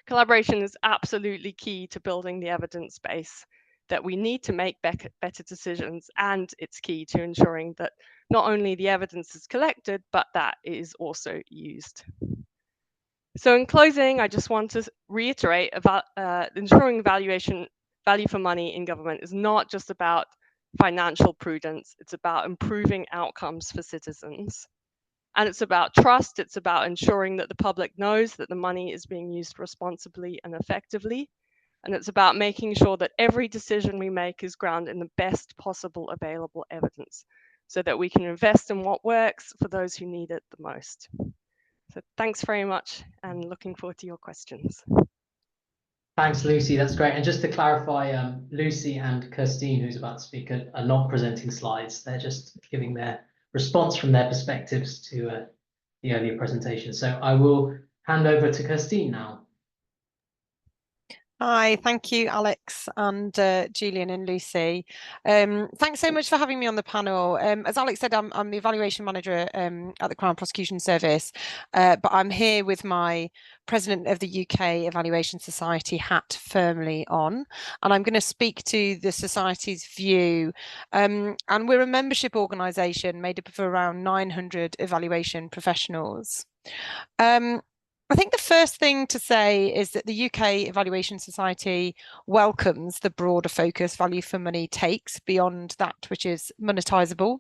Collaboration is absolutely key to building the evidence base that we need to make better decisions, and it's key to ensuring that not only the evidence is collected, but that it is also used. So in closing, I just want to reiterate about ensuring evaluation value for money in government is not just about financial prudence, it's about improving outcomes for citizens. And it's about trust, it's about ensuring that the public knows that the money is being used responsibly and effectively. And it's about making sure that every decision we make is grounded in the best possible available evidence so that we can invest in what works for those who need it the most. So thanks very much, and looking forward to your questions. Thanks, Lucy. That's great. And just to clarify, Lucy and Kirstine, who's about to speak, are not presenting slides. They're just giving their response from their perspectives to the earlier presentation. So I will hand over to Kirstine now. Hi, thank you, Alex and Julian and Lucy. Thanks so much for having me on the panel. As Alex said, I'm the evaluation manager at the Crown Prosecution Service, but I'm here with my President of the UK Evaluation Society hat firmly on, and I'm going to speak to the Society's view. And we're a membership organisation made up of around 900 evaluation professionals. I think the first thing to say is that the UK Evaluation Society welcomes the broader focus value for money takes beyond that which is monetisable.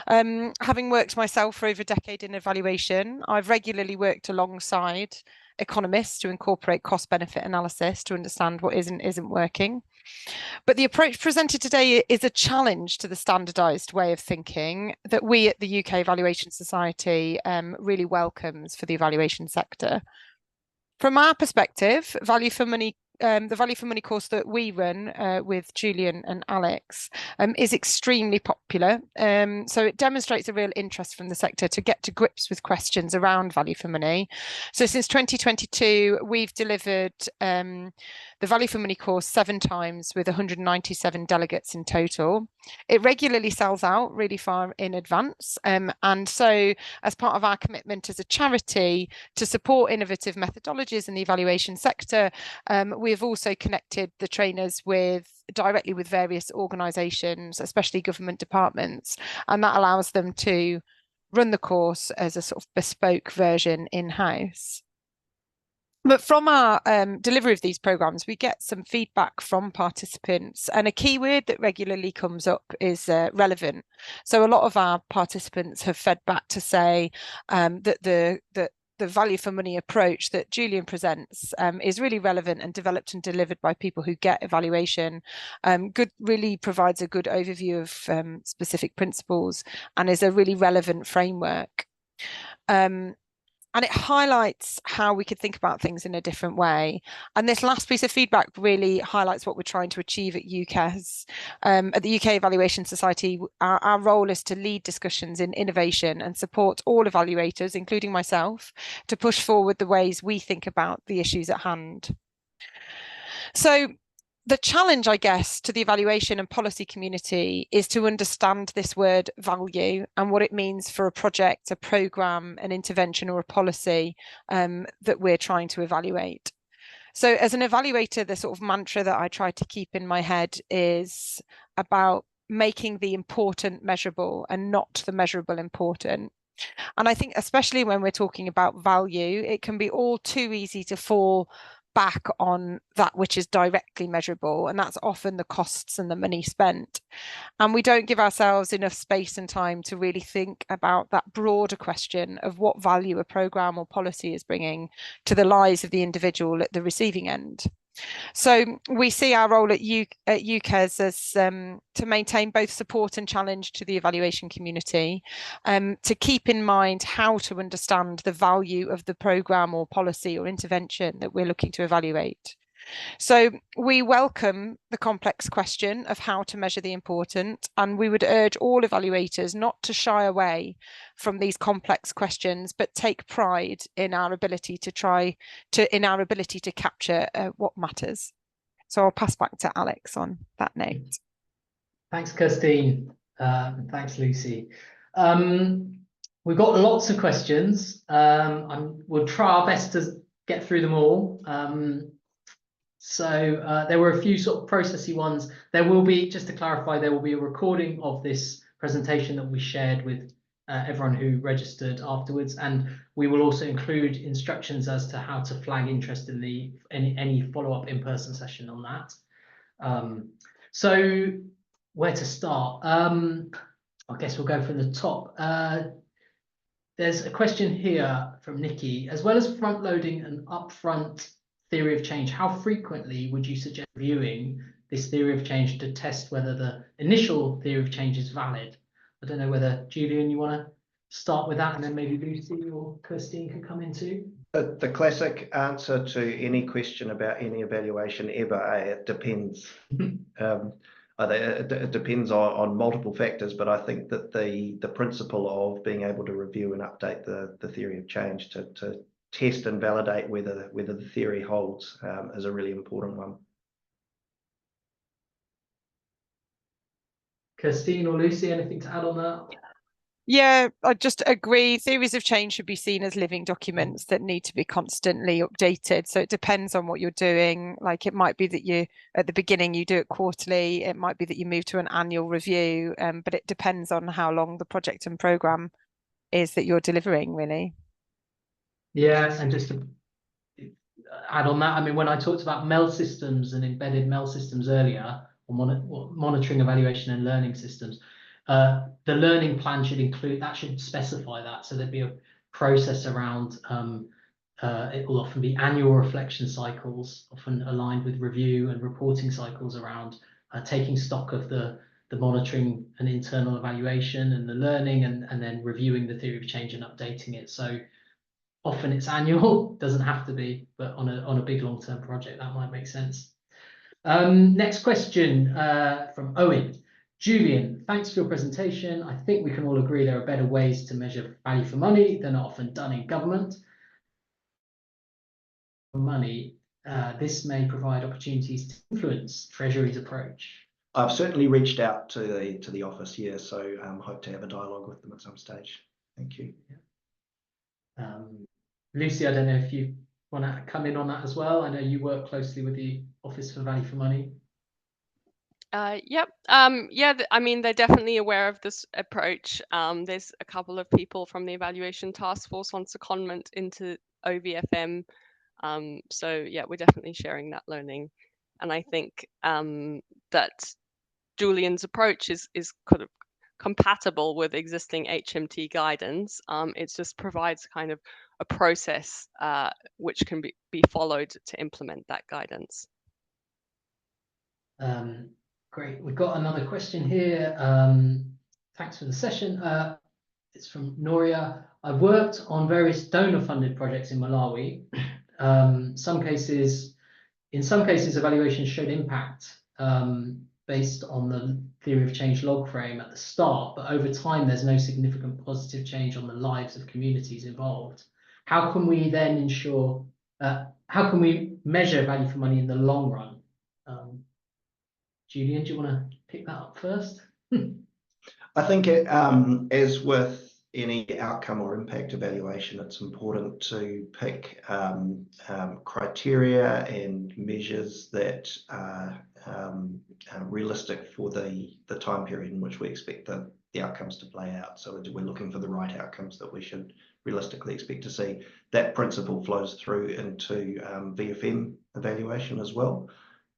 Having worked myself for over a decade in evaluation, I've regularly worked alongside economists to incorporate cost benefit analysis to understand what isn't working. But the approach presented today is a challenge to the standardised way of thinking that we at the UK Evaluation Society really welcomes for the evaluation sector. From our perspective, the value for money course that we run with Julian and Alex is extremely popular. So it demonstrates a real interest from the sector to get to grips with questions around value for money. So since 2022, we've delivered the value for money course 7 times with 197 delegates in total. It regularly sells out really far in advance. And so as part of our commitment as a charity to support innovative methodologies in the evaluation sector, we have also connected the trainers directly with various organisations, especially government departments, and that allows them to run the course as a sort of bespoke version in-house. But from our delivery of these programmes, we get some feedback from participants, and a keyword that regularly comes up is relevant. So a lot of our participants have fed back to say that the value for money approach that Julian presents is really relevant and developed and delivered by people who get evaluation. Really provides a good overview of specific principles and is a really relevant framework. And it highlights how we could think about things in a different way. And this last piece of feedback really highlights what we're trying to achieve at UKES. At the UK Evaluation Society, our role is to lead discussions in innovation and support all evaluators, including myself, to push forward the ways we think about the issues at hand. So the challenge, I guess, to the evaluation and policy community is to understand this word value and what it means for a project, a programme, an intervention or a policy that we're trying to evaluate. So as an evaluator, the sort of mantra that I try to keep in my head is about making the important measurable and not the measurable important. And I think especially when we're talking about value, it can be all too easy to fall back on that which is directly measurable, and that's often the costs and the money spent. And we don't give ourselves enough space and time to really think about that broader question of what value a programme or policy is bringing to the lives of the individual at the receiving end. So we see our role at UKES as to maintain both support and challenge to the evaluation community, to keep in mind how to understand the value of the programme or policy or intervention that we're looking to evaluate. So we welcome the complex question of how to measure the important, and we would urge all evaluators not to shy away from these complex questions, but take pride in our ability to capture what matters. So I'll pass back to Alex on that note. Thanks, Kirstine. Thanks, Lucy. We've got lots of questions. We'll try our best to get through them all. So there were a few sort of processy ones. There will be, just to clarify, there will be a recording of this presentation that we shared with everyone who registered afterwards, and we will also include instructions as to how to flag interest in any follow-up in-person session on that. So where to start? I guess we'll go from the top. There's a question here from Nikki. As well as front-loading an upfront theory of change, how frequently would you suggest reviewing this theory of change to test whether the initial theory of change is valid? I don't know whether, Julian, you want to start with that, and then maybe Lucy or Kirstine can come in too. The classic answer to any question about any evaluation ever, it depends. It depends on multiple factors, but I think that the principle of being able to review and update the theory of change to test and validate whether the theory holds is a really important one. Christine or Lucy, anything to add on that? Yeah, I just agree. Theories of change should be seen as living documents that need to be constantly updated. So it depends on what you're doing. Like it might be that you, at the beginning, you do it quarterly. It might be that you move to an annual review, but it depends on how long the project and program is that you're delivering, really. Yeah, and just to add on that, I mean, when I talked about MEL systems and embedded MEL systems earlier, or monitoring, evaluation, and learning systems, the learning plan should include that, should specify that. So there'd be a process around, it will often be annual reflection cycles, often aligned with review and reporting cycles around taking stock of the monitoring and internal evaluation and the learning, and then reviewing the theory of change and updating it. So often it's annual, doesn't have to be, but on a big long-term project, that might make sense. Next question from Owen. Julian, thanks for your presentation. I think we can all agree there are better ways to measure value for money than are often done in government. For money, this may provide opportunities to influence Treasury's approach. I've certainly reached out to the office here, so hope to have a dialogue with them at some stage. Thank you. Lucy, I don't know if you want to come in on that as well. I know you work closely with the Office for Value for Money. Yep. Yeah, I mean, they're definitely aware of this approach. There's a couple of people from the evaluation task force on secondment into OVFM. So yeah, we're definitely sharing that learning. And I think that Julian's approach is kind of compatible with existing HMT guidance. It just provides kind of a process which can be followed to implement that guidance. Great. We've got another question here. Thanks for the session. It's from Noria. I've worked on various donor-funded projects in Malawi. In some cases, evaluations showed impact based on the theory of change log frame at the start, but over time, there's no significant positive change on the lives of communities involved. How can we then ensure, how can we measure value for money in the long run? Julian, do you want to pick that up first? I think as with any outcome or impact evaluation, it's important to pick criteria and measures that are realistic for the time period in which we expect the outcomes to play out. So we're looking for the right outcomes that we should realistically expect to see. That principle flows through into VFM evaluation as well.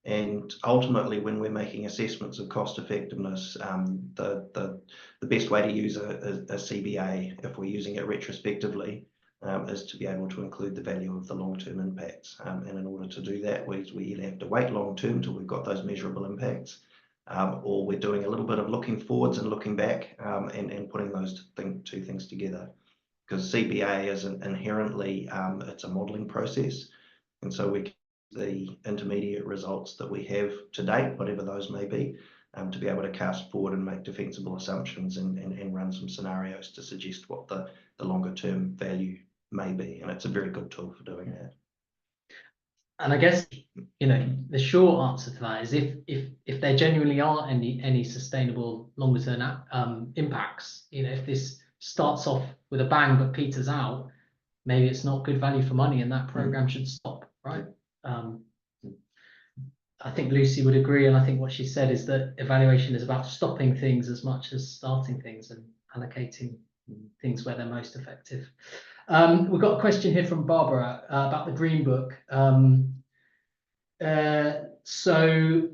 And ultimately, when we're making assessments of cost effectiveness, the best way to use a CBA, if we're using it retrospectively, is to be able to include the value of the long-term impacts. And in order to do that, we either have to wait long-term till we've got those measurable impacts, or we're doing a little bit of looking forwards and looking back, and putting those two things together. Because CBA is inherently, it's a modelling process. And so we the intermediate results that we have to date, whatever those may be, to be able to cast forward and make defensible assumptions and run some scenarios to suggest what the longer term value may be. And it's a very good tool for doing that. And I guess, you know, the short answer to that is if there genuinely aren't any sustainable longer term impacts, you know, if this starts off with a bang but peters out, maybe it's not good value for money and that program should stop, right? I think Lucy would agree, and I think what she said is that evaluation is about stopping things as much as starting things and allocating things where they're most effective. We've got a question here from Barbara about the Green Book. So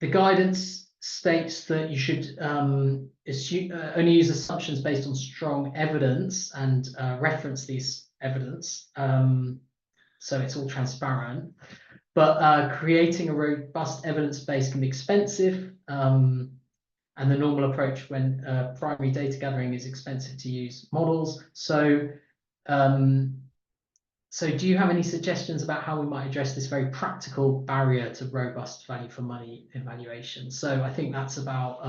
the guidance states that you should only use assumptions based on strong evidence and reference these evidence. So it's all transparent. But creating a robust evidence base can be expensive, and the normal approach when primary data gathering is expensive to use models. So, so do you have any suggestions about how we might address this very practical barrier to robust value for money evaluation? So I think that's about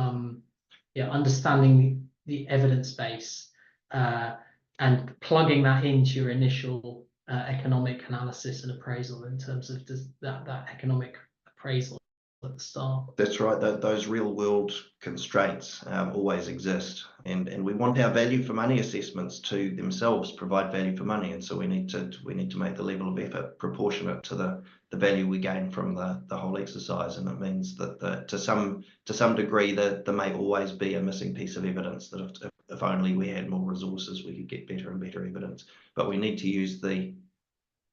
understanding the evidence base and plugging that into your initial economic analysis and appraisal in terms of that economic appraisal at the start. That's right. Those real world constraints always exist, and we want our value for money assessments to themselves provide value for money, and so we need to make the level of effort proportionate to the value we gain from the whole exercise. And it means that to some degree that there may always be a missing piece of evidence, that if only we had more resources we could get better and better evidence. But we need to use the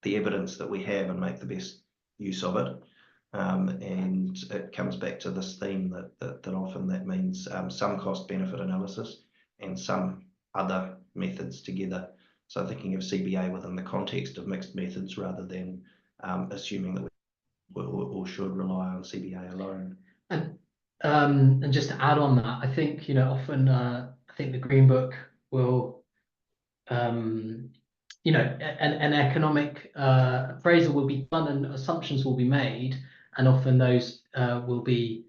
evidence that we have and make the best use of it. And it comes back to this theme that often that means some cost benefit analysis and some other methods together. So thinking of CBA within the context of mixed methods rather than assuming that we will or should rely on CBA alone. And just to add on that, I think, often I think the Green Book will, an economic appraisal will be done and assumptions will be made, and often those will be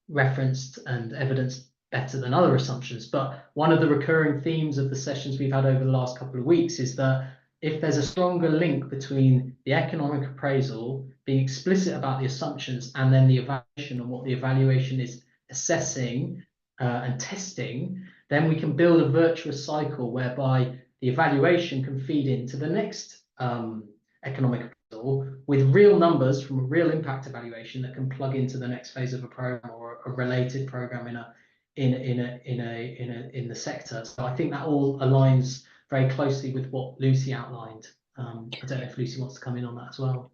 referenced and evidenced better than other assumptions. But one of the recurring themes of the sessions we've had over the last couple of weeks is that if there's a stronger link between the economic appraisal being explicit about the assumptions and then the evaluation and what the evaluation is assessing and testing, then we can build a virtuous cycle whereby the evaluation can feed into the next economic appraisal with real numbers from a real impact evaluation that can plug into the next phase of a program or a related program in the sector. So I think that all aligns very closely with what Lucy outlined. I don't know if Lucy wants to come in on that as well.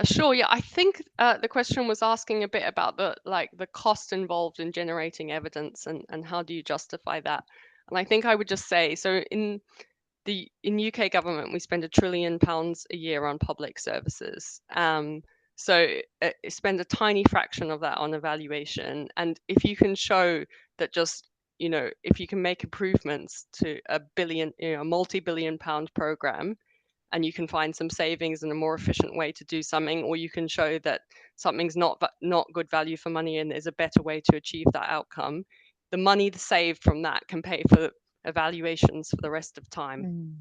Sure. Yeah, I think the question was asking a bit about the cost involved in generating evidence and how do you justify that. And I think I would just say, so in UK government, we spend £1 trillion a year on public services. So spend a tiny fraction of that on evaluation. And if you can show that just, if you can make improvements to a multi-billion pound program, and you can find some savings and a more efficient way to do something, or you can show that something's not good value for money and there's a better way to achieve that outcome, the money saved from that can pay for evaluations for the rest of time.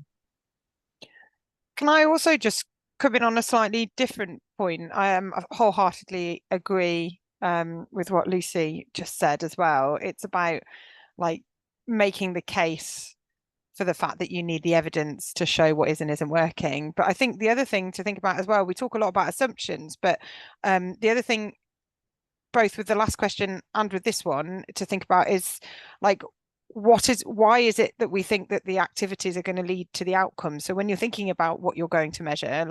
Can I also just come in on a slightly different point? I wholeheartedly agree with what Lucy just said as well. It's about making the case for the fact that you need the evidence to show what is and isn't working. But I think the other thing to think about as well, we talk a lot about assumptions, but the other thing, both with the last question and with this one, to think about is why is it that we think that the activities are going to lead to the outcome? So when you're thinking about what you're going to measure,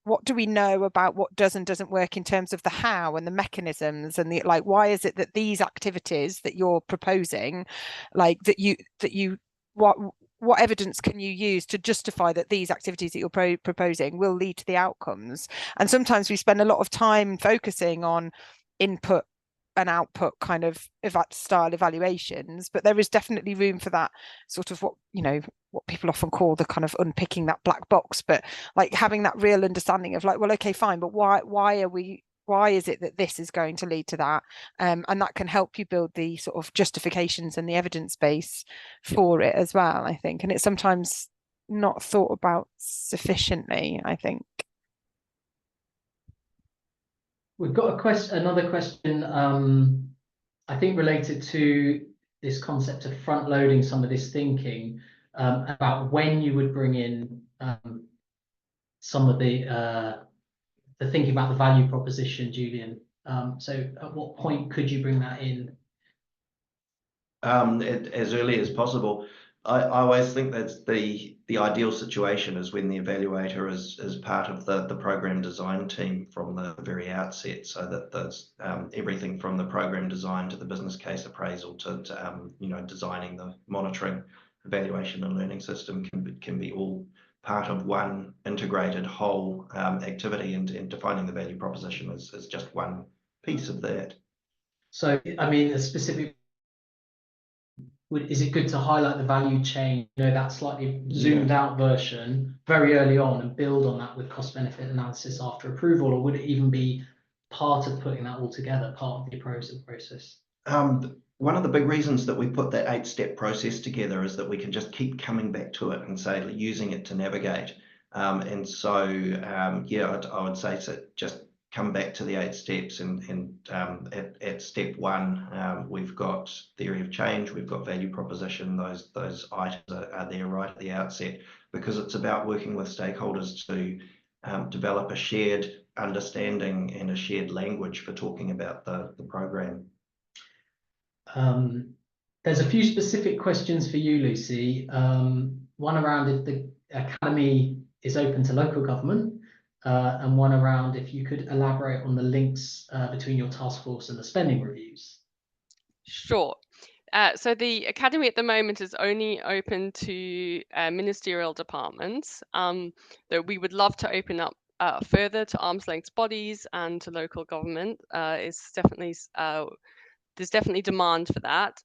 what do we know about what does and doesn't work in terms of the how and the mechanisms and why is it that these activities that you're proposing, what evidence can you use to justify that these activities that you're proposing will lead to the outcomes? And sometimes we spend a lot of time focusing on input and output kind of style evaluations, but there is definitely room for that sort of what people often call the kind of unpicking that black box, but having that real understanding of well, okay, fine, but why is it that this is going to lead to that? And that can help you build the sort of justifications and the evidence base for it as well, I think. And it's sometimes not thought about sufficiently, I think. We've got another question, I think related to this concept of front loading some of this thinking about when you would bring in some of the thinking about the value proposition, Julian. So at what point could you bring that in? As early as possible. I always think that's the ideal situation is when the evaluator is part of the program design team from the very outset, so that there's everything from the program design to the business case appraisal to designing the monitoring, evaluation and learning system can be all part of one integrated whole activity, and defining the value proposition is just one piece of that. So, I mean, a specific, is it good to highlight the value chain, that slightly zoomed out version very early on and build on that with cost benefit analysis after approval, or would it even be part of putting that all together, part of the appraisal process? One of the big reasons that we put that 8-step process together is that we can just keep coming back to it and say, using it to navigate. And so, yeah, I would say just come back to the 8 steps, and at step 1, we've got theory of change, we've got value proposition. Those items are there right at the outset, because it's about working with stakeholders to develop a shared understanding and a shared language for talking about the program. There's a few specific questions for you, Lucy. One around if the Academy is open to local government, and one around if you could elaborate on the links between your task force and the spending reviews. Sure. So the Academy at the moment is only open to ministerial departments, though we would love to open up further to arm's length bodies and to local government. It's definitely there's definitely demand for that.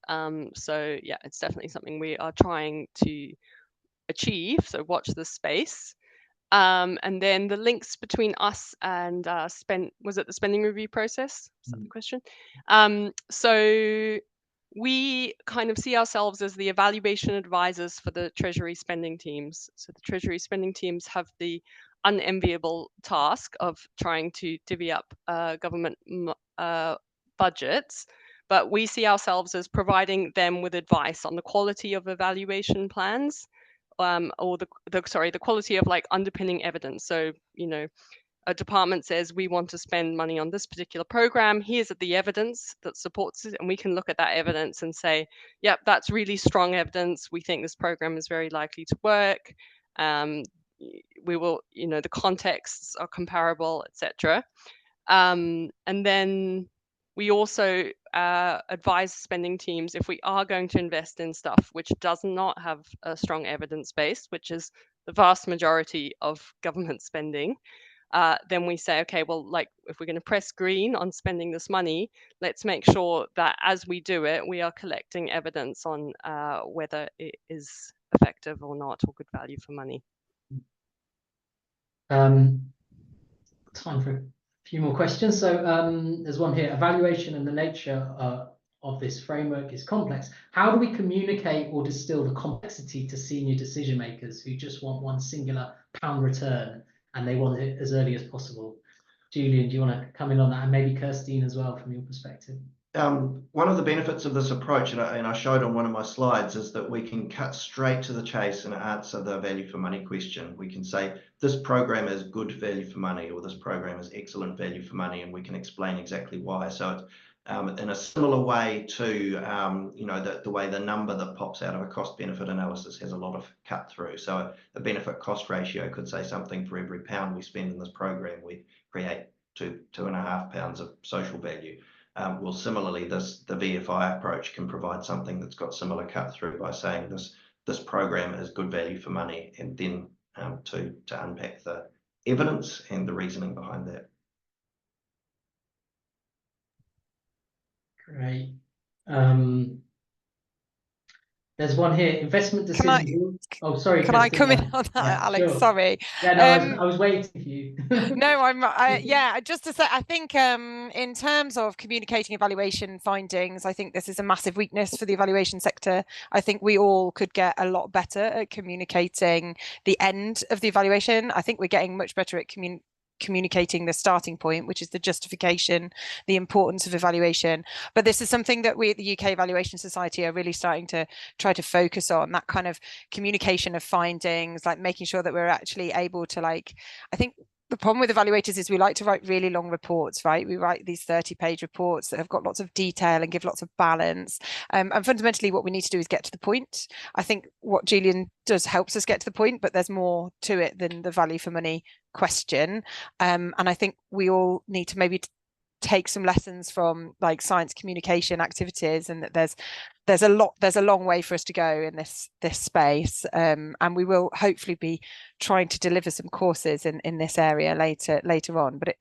So yeah, it's definitely something we are trying to achieve. So watch this space. And then the links between us and was it the spending review process? Is that the question? So we kind of see ourselves as the evaluation advisors for the Treasury spending teams. So the Treasury spending teams have the unenviable task of trying to divvy up government budgets, but we see ourselves as providing them with advice on the quality of evaluation plans, or the quality of like underpinning evidence. So, a department says we want to spend money on this particular program. Here's the evidence that supports it, and we can look at that evidence and say, yep, that's really strong evidence. We think this program is very likely to work. We will, the contexts are comparable, etc. And then we also advise spending teams if we are going to invest in stuff which does not have a strong evidence base, which is the vast majority of government spending. Then we say, okay, well, like if we're going to press green on spending this money, let's make sure that as we do it, we are collecting evidence on whether it is effective or not, or good value for money. Time for a few more questions. So there's one here. Evaluation and the nature of this framework is complex. How do we communicate or distill the complexity to senior decision makers who just want one singular pound return and they want it as early as possible? Julian, do you want to come in on that? And maybe Kirstine as well, from your perspective. One of the benefits of this approach, and I showed on one of my slides, is that we can cut straight to the chase and answer the value for money question. We can say this program is good value for money, or this program is excellent value for money, and we can explain exactly why. So it's in a similar way to the way the number that pops out of a cost benefit analysis has a lot of cut through. So the benefit cost ratio could say something: for every pound we spend in this program, we create 2.5 pounds of social value. Well, similarly, the VFI approach can provide something that's got similar cut through by saying this program is good value for money, and then to unpack the evidence and the reasoning behind that. Great. There's one here. Investment decisions. Can sorry. Can I come in on that, yeah, Alex? Sure. Sorry. Yeah, no, I was waiting for you. No, yeah, just to say, I think in terms of communicating evaluation findings, I think this is a massive weakness for the evaluation sector. I think we all could get a lot better at communicating the end of the evaluation. I think we're getting much better at communicating the starting point, which is the justification, the importance of evaluation. But this is something that we at the UK Evaluation Society are really starting to try to focus on, that kind of communication of findings, like making sure that we're actually able to, like, I think the problem with evaluators is we like to write really long reports, right? We write these 30-page reports that have got lots of detail and give lots of balance. And fundamentally, what we need to do is get to the point. I think what Julian does helps us get to the point, but there's more to it than the value for money question. And I think we all need to maybe take some lessons from like science communication activities, and that there's a long way for us to go in this space, and we will hopefully be trying to deliver some courses in this area later on, but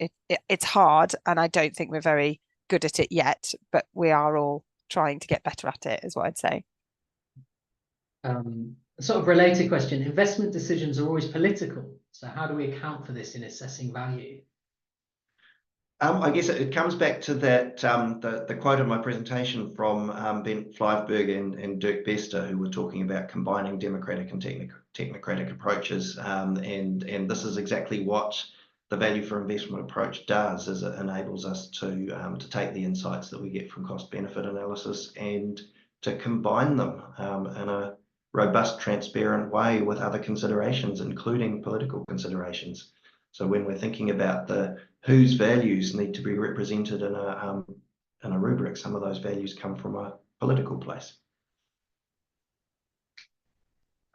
it's hard, and I don't think we're very good at it yet, but we are all trying to get better at it, is what I'd say. A sort of related question. Investment decisions are always political, so how do we account for this in assessing value? I guess it comes back to that the quote in my presentation from Ben Flyvberg and Dirk Bester, who were talking about combining democratic and technocratic approaches, and this is exactly what the value for investment approach does, is it enables us to take the insights that we get from cost benefit analysis and to combine them in a robust, transparent way with other considerations, including political considerations. So when we're thinking about whose values need to be represented in a rubric, some of those values come from a political place.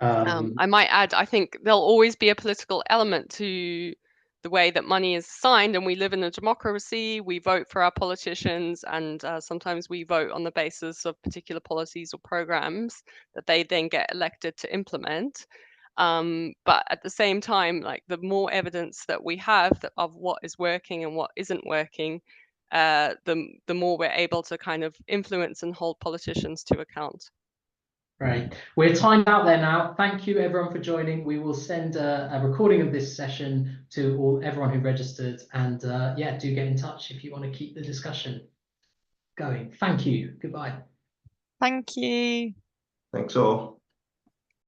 I might add, I think there'll always be a political element to the way that money is assigned, and we live in a democracy. We vote for our politicians, and sometimes we vote on the basis of particular policies or programs that they then get elected to implement. But at the same time, like the more evidence that we have of what is working and what isn't working, the more we're able to kind of influence and hold politicians to account. Great. We're timed out there now. Thank you everyone for joining. We will send a recording of this session to everyone who registered, and yeah, do get in touch if you want to keep the discussion going. Thank you. Goodbye. Thank you. Thanks all.